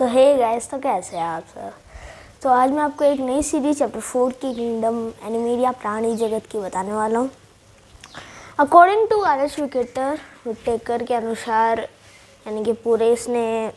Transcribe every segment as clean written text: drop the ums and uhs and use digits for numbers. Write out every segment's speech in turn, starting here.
सो hey guys, तो कैसे हैं आप सब। तो आज मैं आपको एक नई सीरीज चैप्टर 4 की किंगडम एनिमेलिया प्राणी जगत की बताने वाला हूँ। According to RH. विटेकर के अनुसार, यानी कि पूरे इसने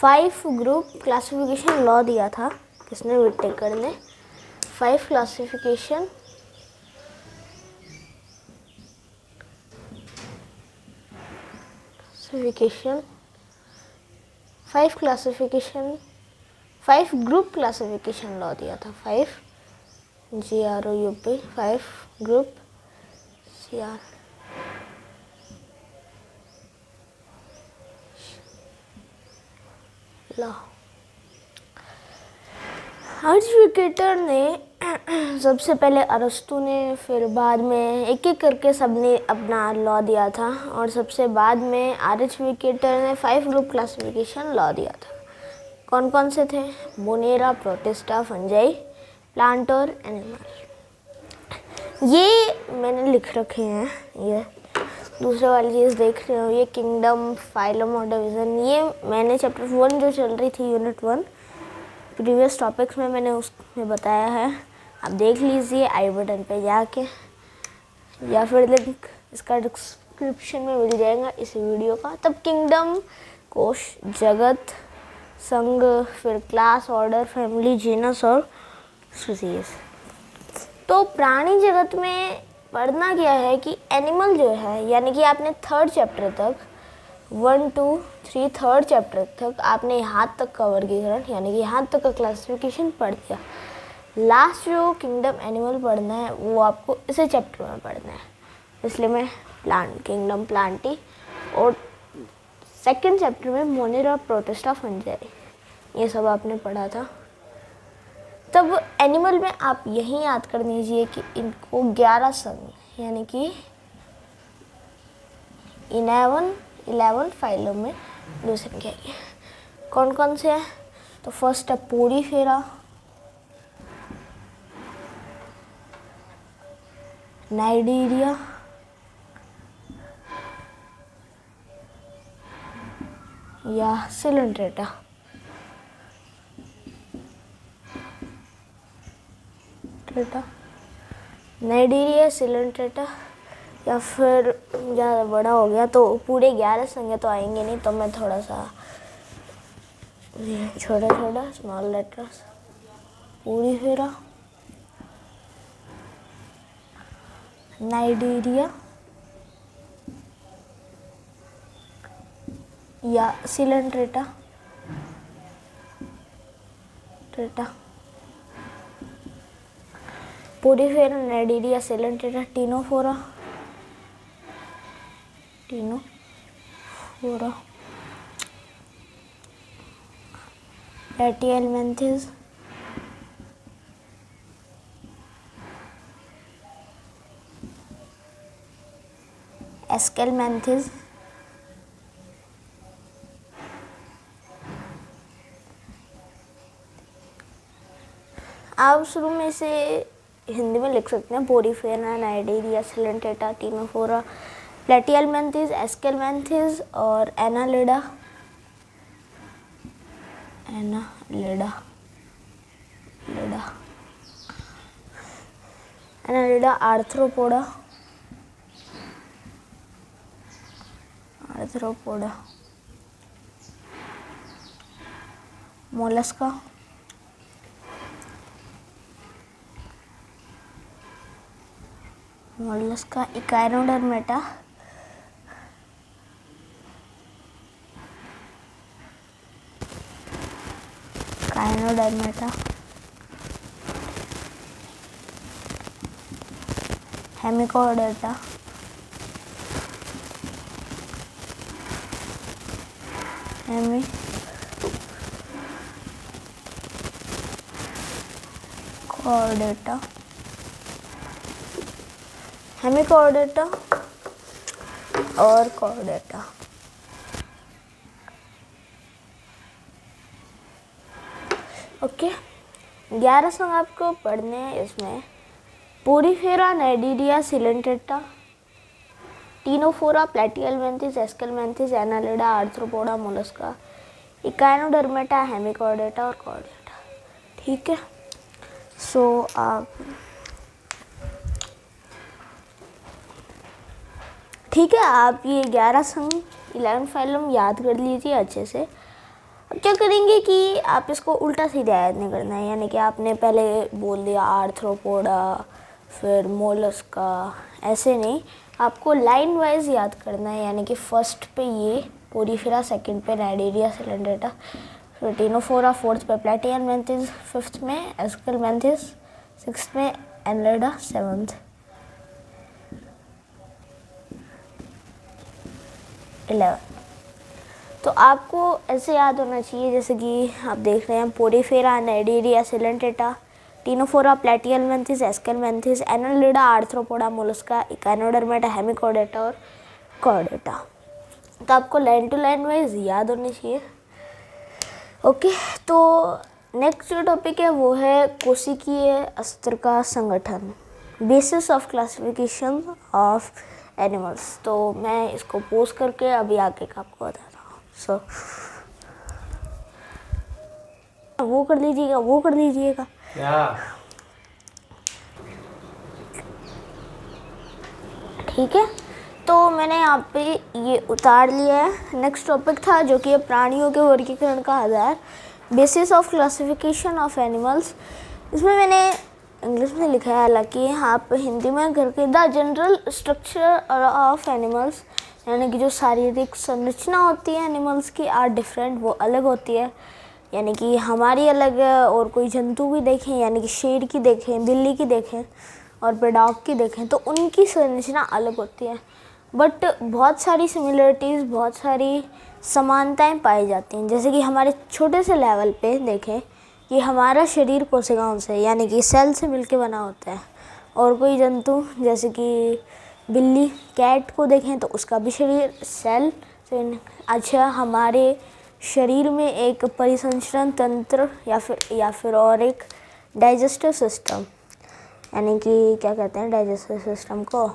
5 ग्रुप क्लासिफिकेशन लॉ दिया था। किसने? विटेकर ने 5 classification five group classification law दिया था। 5 GROUP 5 group CR law. Whittaker ने सबसे पहले अरस्तु ने, फिर बाद में एक एक करके सबने अपना लॉ दिया था, और सबसे बाद में आर.एच. विटेकर ने 5 ग्रुप क्लासिफिकेशन लॉ दिया था। कौन कौन से थे? मोनेरा, प्रोटिस्टा, फंजाई, प्लांट और एनिमल। ये मैंने लिख रखे हैं। ये दूसरे वाली चीज़ देख रहे हो, ये किंगडम, फाइलम और डिवीज़न। ये मैंने चैप्टर 1 जो चल रही थी, यूनिट 1 प्रीवियस टॉपिक्स में मैंने उसमें बताया है। आप देख लीजिए आई बटन पे जाके, या फिर लिंक इसका डिस्क्रिप्शन में मिल जाएगा इस वीडियो का। तब किंगडम, कोश, जगत, संघ, फिर क्लास, ऑर्डर, फैमिली, जीनस और स्पीसीज। तो प्राणी जगत में पढ़ना क्या है कि एनिमल जो है, यानी कि आपने 3rd चैप्टर तक 1 2 3 3rd चैप्टर तक आपने यहाँ तक का वर्गीकरण, यानी कि यहाँ तक का क्लासिफिकेशन पढ़ दिया। लास्ट जो किंगडम एनिमल पढ़ना है वो आपको इसी चैप्टर में पढ़ना है। इसलिए मैं किंगडम प्लांटी और 2nd चैप्टर में मोनेरा, प्रोटिस्टा, फंजाई, ये सब आपने पढ़ा था। तब एनिमल में आप यही याद कर लीजिए कि इनको 11 संघ, यानी कि 11 फाइलों में डिवीजन किया गया। कौन कौन से हैं? तो फर्स्ट है पोडीफेरा, नाइडीरिया, या सिलेंट्रेटा। नाइडीरिया, सिलेंट्रेटा, या फिर ज़्यादा बड़ा हो गया तो पूरे 11 संख्या तो आएंगे नहीं, तो मैं थोड़ा सा छोटा छोटा स्मॉल लेटर्स। पोडीफेरा, नाइडीरिया या Coelenterata. Porifera, Cnidaria, Coelenterata, Ctenophora, Platyhelminthes, Aschelminthes, आप शुरू में इसे हिंदी में लिख सकते हैं। Porifera, Cnidaria, Coelenterata, Ctenophora, Platyhelminthes, Aschelminthes और Annelida, Arthropoda, Mollusca, Echinodermata, Hemichordata, Hemichordata और कॉर्डेटा। ओके, 11 संघ आपको पढ़ने हैं। इसमें Porifera, Cnidaria, Coelenterata, Ctenophora, Platyhelminthes, Aschelminthes, Annelida, Arthropoda, Mollusca, Echinodermata, Hemichordata और कॉर्डेटा। ठीक है, सो आप ठीक है, आप ये 11 संघ 11 फाइलम याद कर लीजिए अच्छे से। अब क्या करेंगे कि आप इसको उल्टा सीधा याद नहीं करना है, यानी कि आपने पहले बोल दिया आर्थ्रोपोडा फिर मोलस्का, ऐसे नहीं, आपको लाइन वाइज याद करना है। यानी कि फर्स्ट पे ये पोरीफेरा, सेकंड पे नाइडेरिया सिलेंड्रेटा, फिर टीनोफोरा, फोर्थ पे प्लेटिहेल्मिन्थेस, फिफ्थ में एस्केलमेंथिस, सिक्स्थ में एनालिडा, सेवन्थ 11। तो आपको ऐसे याद होना चाहिए, जैसे कि आप देख रहे हैं Porifera, Cnidaria Coelenterata, Ctenophora, Platyhelminthes, Aschelminthes, Annelida, Arthropoda, Mollusca, Echinodermata, Hemichordata और कॉर्डेटा। तो आपको लाइन टू लाइन वाइज याद होनी चाहिए। ओके, तो नेक्स्ट जो टॉपिक है वो है कोशिकीय अस्तर का संगठन, basis of classification of animals. तो मैं इसको पोस्ट करके अभी आगे का आपको बताता हूँ। सो वो कर लीजिएगा क्या? ठीक है, तो मैंने यहाँ पे ये उतार लिया है। नेक्स्ट टॉपिक था जो कि प्राणियों के वर्गीकरण का आधार, basis of classification of animals. इसमें मैंने इंग्लिश में लिखा है, हालांकि आप हिंदी में करके the general structure of animals, यानी कि जो शारीरिक संरचना होती है एनिमल्स की आर डिफरेंट, वो अलग होती है। यानी कि हमारी अलग है, और कोई जंतु भी देखें, यानी कि शेर की देखें, बिल्ली की देखें और फिर डॉग की देखें, तो उनकी संरचना अलग होती है। बट बहुत सारी सिमिलरिटीज़, बहुत सारी समानताएं पाई जाती हैं। जैसे कि हमारे छोटे से लेवल पे देखें कि हमारा शरीर कोशिकाओं से, यानी कि सेल से मिलके बना होता है, और कोई जंतु जैसे कि बिल्ली, कैट को देखें तो उसका भी शरीर सेल से। अच्छा, हमारे शरीर में एक परिसंचरण तंत्र या फिर और एक डाइजेस्टिव सिस्टम, यानी कि क्या कहते हैं डाइजेस्टिव सिस्टम को,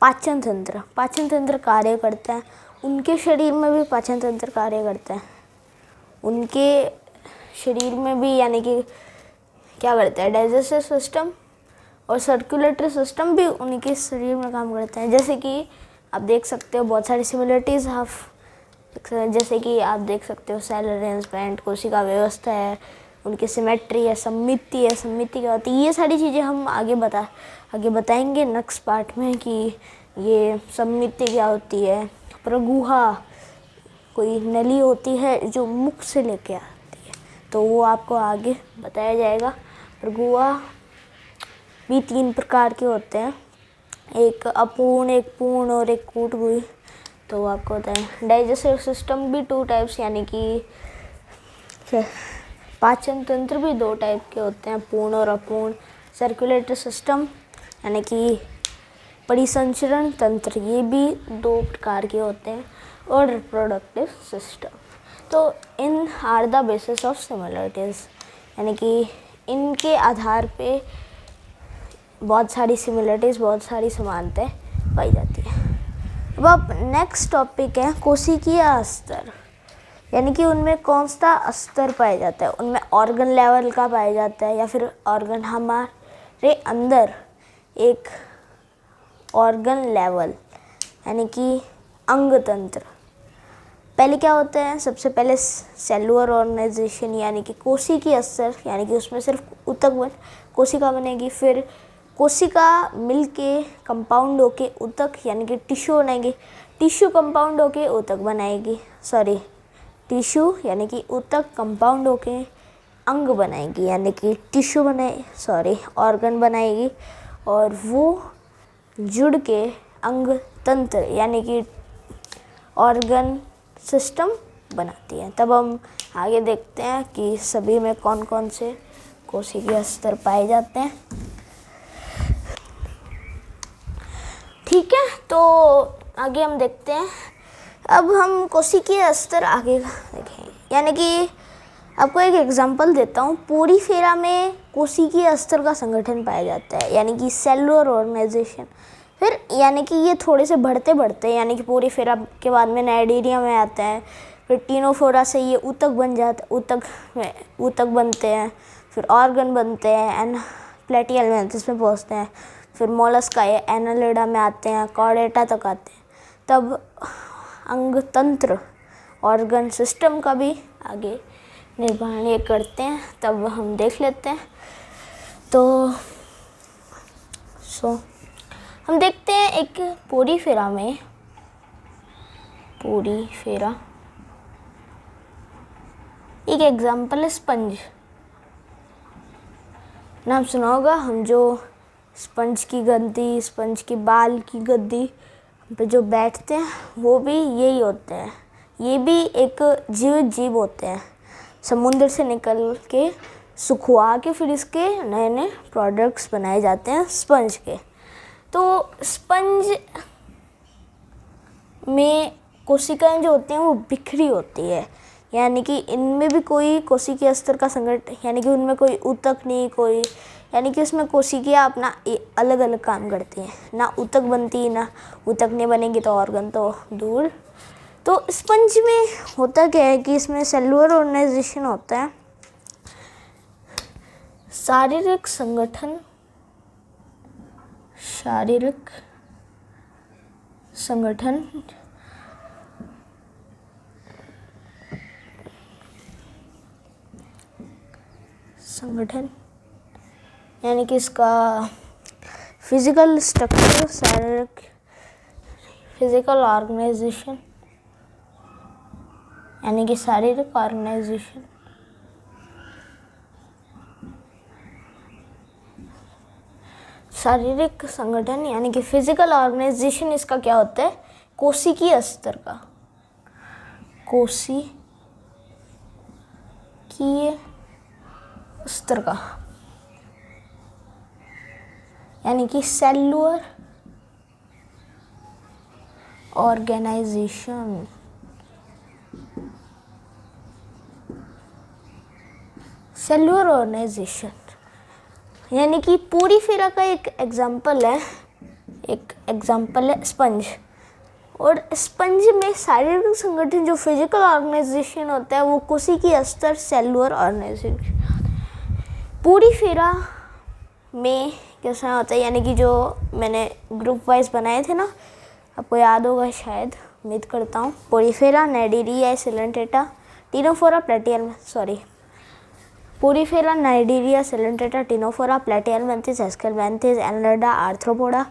पाचन तंत्र कार्य करता है। उनके शरीर में भी पाचन तंत्र कार्य करता है, उनके शरीर में भी, यानी कि क्या करता है डाइजेस्टिव सिस्टम और सर्कुलेटरी सिस्टम भी उनके शरीर में काम करता है। जैसे कि आप देख सकते हो बहुत सारी सिमिलरिटीज़ जैसे कि आप देख सकते हो सेल अरेंजमेंट, कोशिका व्यवस्था है, उनकी सिमेट्री है, सम्मिति क्या होती है, ये सारी चीज़ें हम आगे बताएंगे नेक्स्ट पार्ट में कि ये सम्मिति क्या होती है। प्रगुहा, कोई नली होती है जो मुख से लेके आती है, तो वो आपको आगे बताया जाएगा। प्रगुहा भी 3 प्रकार के होते हैं, एक अपूर्ण, एक पूर्ण और एक कूटगुही। तो आपको बताएं डाइजेस्टिव सिस्टम भी 2 टाइप्स, यानी कि पाचन तंत्र भी 2 टाइप के होते हैं, पूर्ण और अपूर्ण। सर्कुलेटरी सिस्टम यानी कि परिसंचरण तंत्र, ये भी 2 प्रकार के होते हैं, और रिप्रोडक्टिव सिस्टम। तो इन are the basis of similarities, यानी कि इनके आधार पे बहुत सारी सिमिलरिटीज़, बहुत सारी समानताएं पाई जाती है। अब नेक्स्ट टॉपिक है कोशिकीय अस्तर, यानी कि उनमें कौन सा अस्तर पाया जाता है। उनमें ऑर्गन लेवल का पाया जाता है, या फिर ऑर्गन, हमारे अंदर एक ऑर्गन लेवल यानी कि अंग तंत्र। पहले क्या होता है, सबसे पहले सेलुलर ऑर्गेनाइजेशन, यानी कि कोशिकीय स्तर, यानी कि उसमें सिर्फ ऊतक कोशिका बनेगी। फिर कोशिका मिलके कंपाउंड होके ऊतक यानी कि टिश्यू बनाएगी, टिश्यू कंपाउंड होके ऊतक बनाएगी, टिश्यू यानी कि ऊतक कंपाउंड होके अंग बनाएगी, यानी कि ऑर्गन बनाएगी, और वो जुड़ के अंग तंत्र यानी कि ऑर्गन सिस्टम बनाती है। तब हम आगे देखते हैं कि सभी में कौन कौन से कोशिकीय स्तर पाए जाते हैं। ठीक है, तो आगे हम देखते हैं। अब हम कोशिकीय स्तर आगे देखेंगे, यानी कि आपको एक एग्जांपल देता हूँ। पोरीफेरा में कोशिकीय स्तर का संगठन पाया जाता है, यानी कि सेलुलर ऑर्गेनाइजेशन, फिर यानी कि ये थोड़े से बढ़ते बढ़ते यानी कि पोरीफेरा के बाद में नाइजीरिया में आता है, फिर टीनोफोरा से ये ऊतक बन जाता है, ऊतक बनते हैं, फिर ऑर्गन बनते हैं एंड प्लेटिहेल्मिन्थेस में पहुंचते हैं, फिर मोलस्का एनालिडा में आते हैं, कॉर्डेटा तक आते हैं, तब अंग तंत्र ऑर्गन सिस्टम का भी आगे निर्माण ये करते हैं, तब हम देख लेते हैं। तो हम देखते हैं एक पोरीफेरा में, पोरीफेरा एक एग्जाम्पल है स्पंज। नाम सुना होगा, हम जो स्पंज की गद्दी, स्पंज की बाल की गद्दी पे जो बैठते हैं वो भी यही होते हैं। ये भी एक जीवित जीव होते हैं, समुद्र से निकल के सुखवा के फिर इसके नए नए प्रोडक्ट्स बनाए जाते हैं स्पंज के। तो स्पंज में कोशिकाएं जो होती हैं वो बिखरी होती है, यानी कि इनमें भी कोई कोशिकीय स्तर का संगठन, यानी कि उनमें कोई ऊतक नहीं, कोई यानी कि उसमें कोशिकियाँ अपना अलग अलग काम करती हैं, ना ऊतक बनती, ना ऊतक नहीं बनेगी तो ऑर्गन तो दूर। तो स्पंज में होता क्या है कि इसमें सेलुलर ऑर्गेनाइजेशन होता है, शारीरिक संगठन यानी कि इसका फिजिकल स्ट्रक्चर, शारीरिक फिजिकल ऑर्गेनाइजेशन, यानी कि शारीरिक ऑर्गेनाइजेशन, शारीरिक संगठन यानी कि फिजिकल ऑर्गेनाइजेशन इसका क्या होता है, कोशिकीय स्तर का, कोशिकीय स्तर का, यानी कि सेलुलर ऑर्गेनाइजेशन। सेलुलर ऑर्गेनाइजेशन यानी कि पोरीफेरा का एक एग्जाम्पल है स्पंज। और स्पंज में शारीरिक संगठन जो फिजिकल ऑर्गेनाइजेशन होता है वो कोशिकीय स्तर, सेलुलर ऑर्गेनाइजेशन। पोरीफेरा में कैसा होता है, यानी कि जो मैंने ग्रुप वाइज बनाए थे ना, आपको याद होगा शायद, उम्मीद करता हूँ। Porifera, Cnidaria, Coelenterata, Ctenophora, Porifera, Cnidaria, Coelenterata, Ctenophora, Platyhelminthes, Aschelminthes, Annelida, Arthropoda,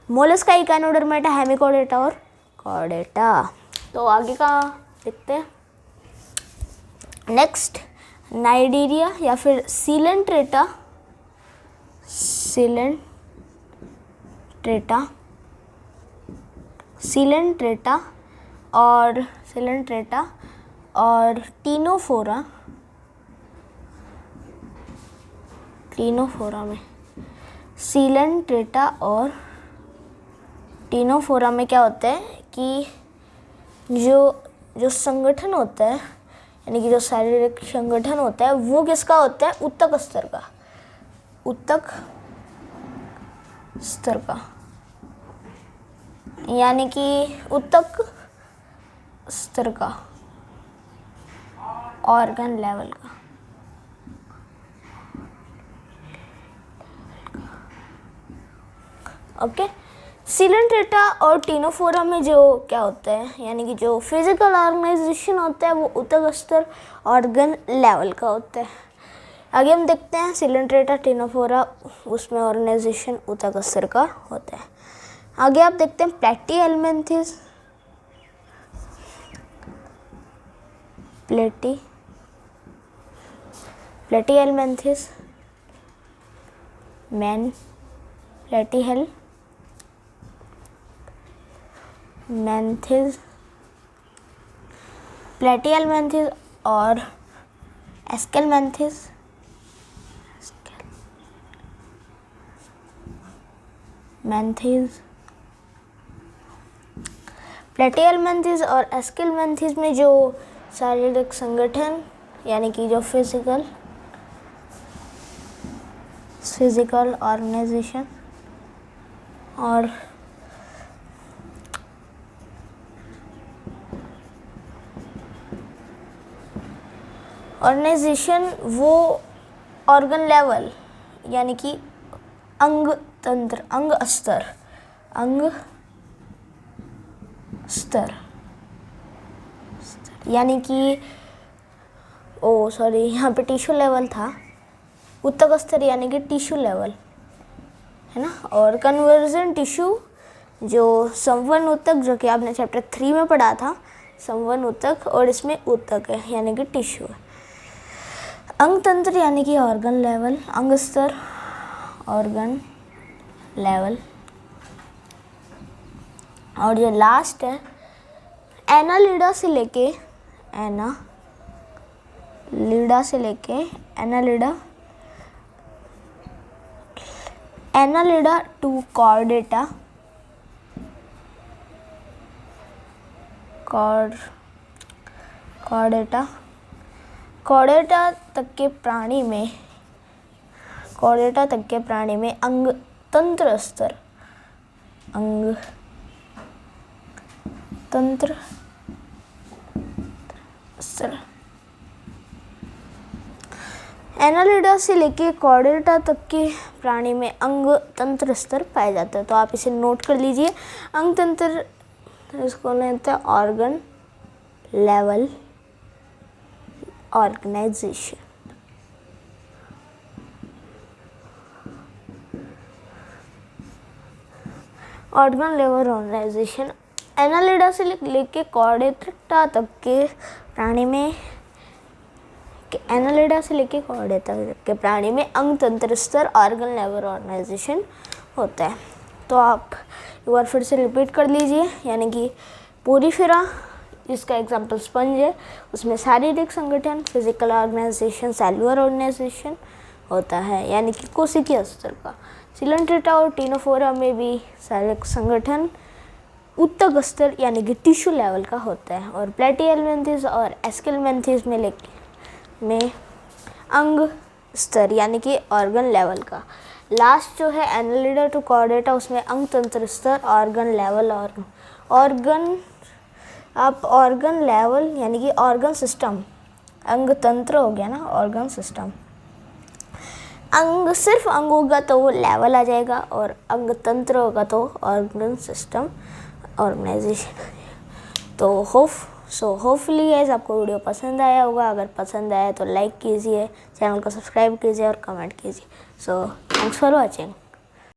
Mollusca, Echinodermata, Hemichordata और कॉर्डेटा। तो आगे का देखते हैं। नेक्स्ट नाइजीरिया या फिर सिलेंट्रेटा और टीनोफोरा में सिलेंट्रेटा और टीनोफोरा में क्या होता है कि जो संगठन होता है, यानी कि जो शारीरिक संगठन होता है वो किसका होता है, ऊतक स्तर का, यानी कि ऊतक स्तर का, ऑर्गन लेवल का। ओके, सिलेंट्रेटा और टीनोफोरा में जो क्या होता है, यानी कि जो फिजिकल ऑर्गेनाइजेशन होता है वो ऊतक स्तर, ऑर्गन लेवल का होता है। आगे हम देखते हैं सिलेंट्रेटा, टीनोफोरा, उसमें ऑर्गेनाइजेशन ऊतक स्तर का होता है। आगे आप देखते हैं प्लेटिहेल्मिन्थेस, प्लेटिहेल्मिन्थेस, प्लेटिहेल्मिन्थेस और एस्केलमेंथिस, प्लेटिहेल्मिन्थेस और एस्केलमेंथिस में जो शारीरिक संगठन, यानी कि जो फिजिकल ऑर्गेनाइजेशन और ऑर्गेनाइजेशन वो ऑर्गन लेवल यानी कि अंग तंत्र, अंग स्तर यानी कि यहाँ पे टिश्यू लेवल था, ऊतक स्तर यानी कि टिश्यू लेवल है ना। और कन्वर्जन टिश्यू जो संवहन ऊतक, जो कि आपने चैप्टर 3 में पढ़ा था, संवहन ऊतक, और इसमें ऊतक है यानी कि टिश्यू है। अंग तंत्र यानी कि ऑर्गन लेवल, अंग स्तर ऑर्गन लेवल। और जो लास्ट है एनालिडा से लेके एनालिडा टू कॉर्डेटा कॉर्डेटा तक के प्राणी में अंग तंत्र स्तर एनालिडा से लेके कॉर्डेटा तक के प्राणी में अंग तंत्र स्तर पाए जाते हैं। तो आप इसे नोट कर लीजिए। अंग तंत्र इसको लेते हैं organ level organisation. Organ level organisation Annelida से लेके कॉर्डेटा तक के प्राणी में अंग तंत्र स्तर ऑर्गन लेवल ऑर्गेनाइजेशन होता है। तो आप एक बार फिर से रिपीट कर लीजिए, यानी कि पोरिफेरा जिसका एग्जाम्पल स्पंज है, उसमें शारीरिक संगठन, फिजिकल ऑर्गेनाइजेशन, सेलुलर ऑर्गेनाइजेशन होता है यानी कि कोशिकीय स्तर का। सिलेंट्रेटा और टिनोफोरा में भी शारीरिक संगठन ऊतक स्तर यानी कि टिश्यू लेवल का होता है। और प्लेटिहेल्मिन्थेस और एस्केल्मिन्थेस में अंग स्तर यानी कि ऑर्गन लेवल का। लास्ट जो है एनालिडा टू कॉर्डेटा, उसमें अंग तंत्र स्तर ऑर्गन लेवल ऑर्गन लेवल यानी कि ऑर्गन सिस्टम, अंग तंत्र हो गया ना, ऑर्गन सिस्टम। अंग सिर्फ अंग होगा तो वो लेवल आ जाएगा, और अंग तंत्र होगा तो ऑर्गन सिस्टम ऑर्गेनाइजेशन। तो होपफुली गाइस आपको वीडियो पसंद आया होगा। अगर पसंद आया तो लाइक कीजिए, चैनल को सब्सक्राइब कीजिए और कमेंट कीजिए। So thanks for watching.